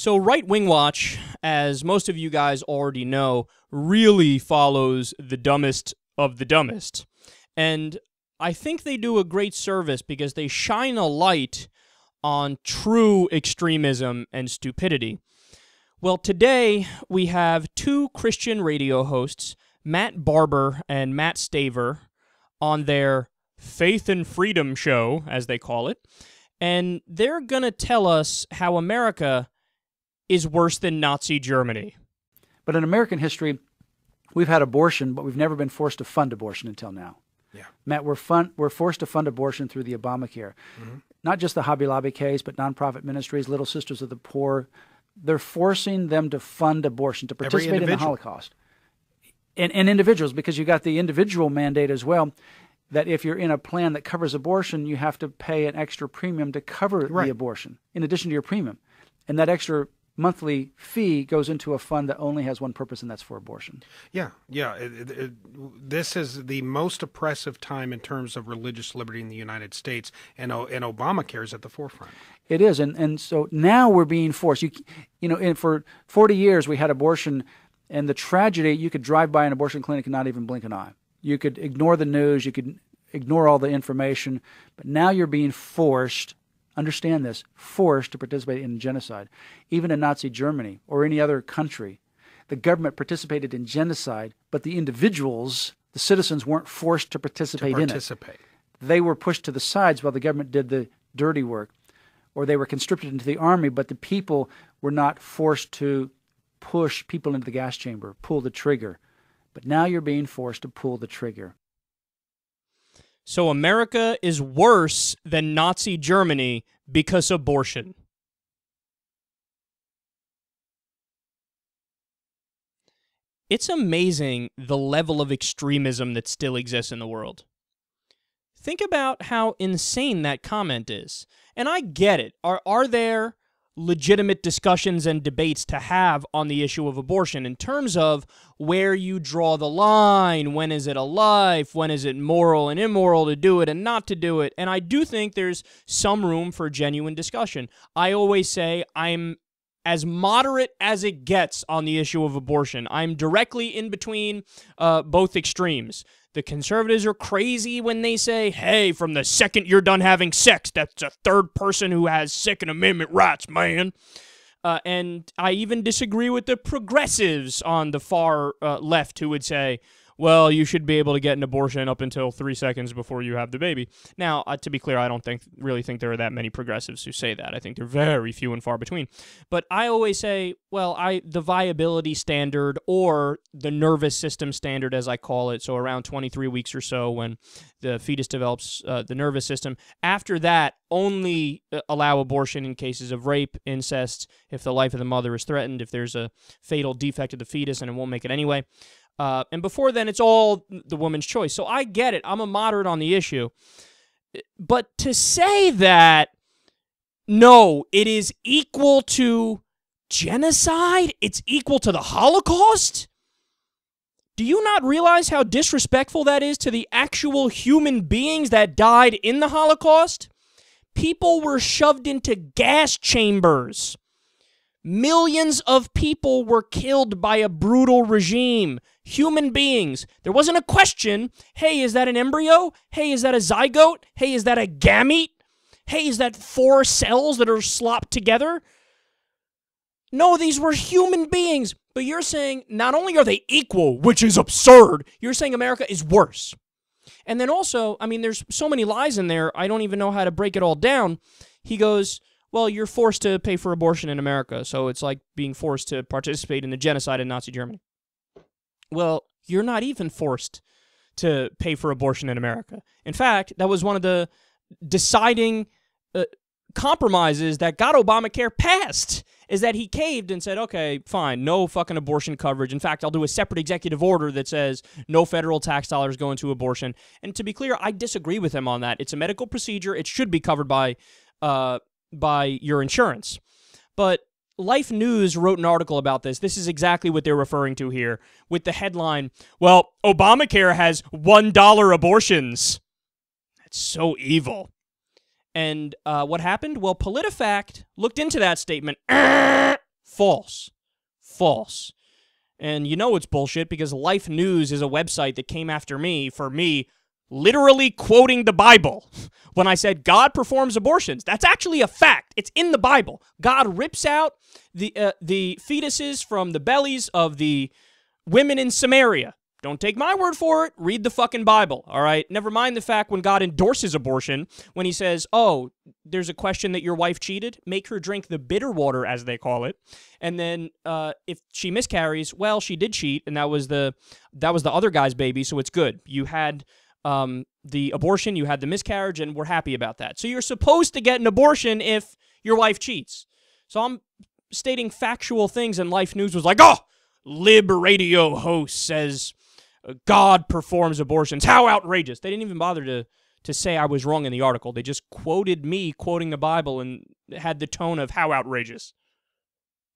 So Right Wing Watch, as most of you guys already know, really follows the dumbest of the dumbest. And I think they do a great service because they shine a light on true extremism and stupidity. Well, today we have two Christian radio hosts, Matt Barber and Matt Staver, on their Faith and Freedom show, as they call it, and they're going to tell us how America is worse than Nazi Germany. But in American history, we've had abortion, but we've never been forced to fund abortion until now. Yeah. Matt, we're forced to fund abortion through the Obamacare. Mm-hmm. Not just the Hobby Lobby case, but nonprofit ministries, Little Sisters of the Poor. They're forcing them to fund abortion, to participate in the Holocaust. And individuals, because you got the individual mandate as well, that if you're in a plan that covers abortion, you have to pay an extra premium to cover the abortion, in addition to your premium. And that extra monthly fee goes into a fund that only has one purpose, and that's for abortion. Yeah. This is the most oppressive time in terms of religious liberty in the United States, and Obamacare is at the forefront. It is, and so now we're being forced. And for 40 years we had abortion, and the tragedy, you could drive by an abortion clinic and not even blink an eye. You could ignore the news, you could ignore all the information, but now you're being forced. Understand this, forced to participate in genocide. Even in Nazi Germany or any other country, the government participated in genocide, but the individuals, the citizens, weren't forced to participate in it. They were pushed to the sides while the government did the dirty work, or they were conscripted into the army, but the people were not forced to push people into the gas chamber, pull the trigger. But now you're being forced to pull the trigger. So America is worse than Nazi Germany because of abortion. It's amazing the level of extremism that still exists in the world. Think about how insane that comment is. And I get it. Are there legitimate discussions and debates to have on the issue of abortion in terms of where you draw the line, when is it a life, when is it moral and immoral to do it and not to do it, and I do think there's some room for genuine discussion. I always say I'm as moderate as it gets on the issue of abortion. I'm directly in between both extremes. The conservatives are crazy when they say, hey, from the second you're done having sex, that's a third person who has Second Amendment rights, man. And I even disagree with the progressives on the far left who would say, well, you should be able to get an abortion up until 3 seconds before you have the baby. Now, to be clear, I don't really think there are that many progressives who say that. I think they're very few and far between. But I always say, well, the viability standard, or the nervous system standard, as I call it, so around 23 weeks or so when the fetus develops the nervous system, after that, only allow abortion in cases of rape, incest, if the life of the mother is threatened, if there's a fatal defect of the fetus and it won't make it anyway. And before then, it's all the woman's choice. So I get it. I'm a moderate on the issue. But to say that, no, it is equal to genocide, it's equal to the Holocaust? Do you not realize how disrespectful that is to the actual human beings that died in the Holocaust? People were shoved into gas chambers. Millions of people were killed by a brutal regime. Human beings. There wasn't a question, hey, is that an embryo? Hey, is that a zygote? Hey, is that a gamete? Hey, is that 4 cells that are slopped together? No, these were human beings. But you're saying not only are they equal, which is absurd, you're saying America is worse. And then also, I mean, there's so many lies in there, I don't even know how to break it all down. He goes, well, you're forced to pay for abortion in America, so it's like being forced to participate in the genocide in Nazi Germany. Well, you're not even forced to pay for abortion in America. In fact, that was one of the deciding compromises that got Obamacare passed, is that he caved and said, okay, fine, no fucking abortion coverage. In fact, I'll do a separate executive order that says no federal tax dollars go into abortion. And to be clear, I disagree with him on that. It's a medical procedure. It should be covered by your insurance. But Life News wrote an article about this. This is exactly what they're referring to here with the headline, well, Obamacare has $1 abortions. That's so evil. And what happened? Well, PolitiFact looked into that statement, False. False. And you know it's bullshit because Life News is a website that came after me for me literally quoting the Bible when I said God performs abortions. That's actually a fact. It's in the Bible. God rips out the fetuses from the bellies of the women in Samaria. Don't take my word for it. Read the fucking Bible, all right? Never mind the fact when God endorses abortion, when he says, oh, there's a question that your wife cheated, make her drink the bitter water, as they call it. And then if she miscarries, well, she did cheat, and that was the other guy's baby, so it's good. You had the abortion, you had the miscarriage, and we're happy about that. So you're supposed to get an abortion if your wife cheats. So I'm stating factual things, and Life News was like, oh, lib radio host says God performs abortions. How outrageous. They didn't even bother to say I was wrong in the article. They just quoted me quoting the Bible and had the tone of how outrageous.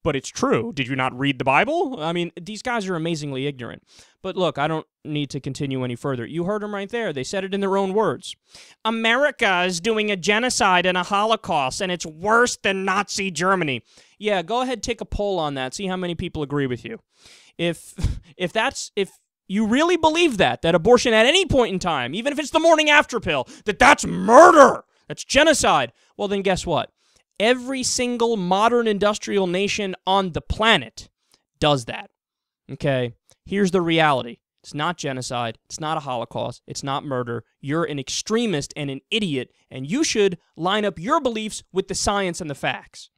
But it's true. Did you not read the Bible? I mean, these guys are amazingly ignorant. But look, I don't need to continue any further. You heard them right there. They said it in their own words. America is doing a genocide and a Holocaust, and it's worse than Nazi Germany. Yeah, go ahead, take a poll on that. See how many people agree with you. If you really believe that abortion at any point in time, even if it's the morning after pill, that's murder, that's genocide, well then guess what? Every single modern industrial nation on the planet does that. Okay? Here's the reality. It's not genocide. It's not a Holocaust. It's not murder. You're an extremist and an idiot, and you should line up your beliefs with the science and the facts.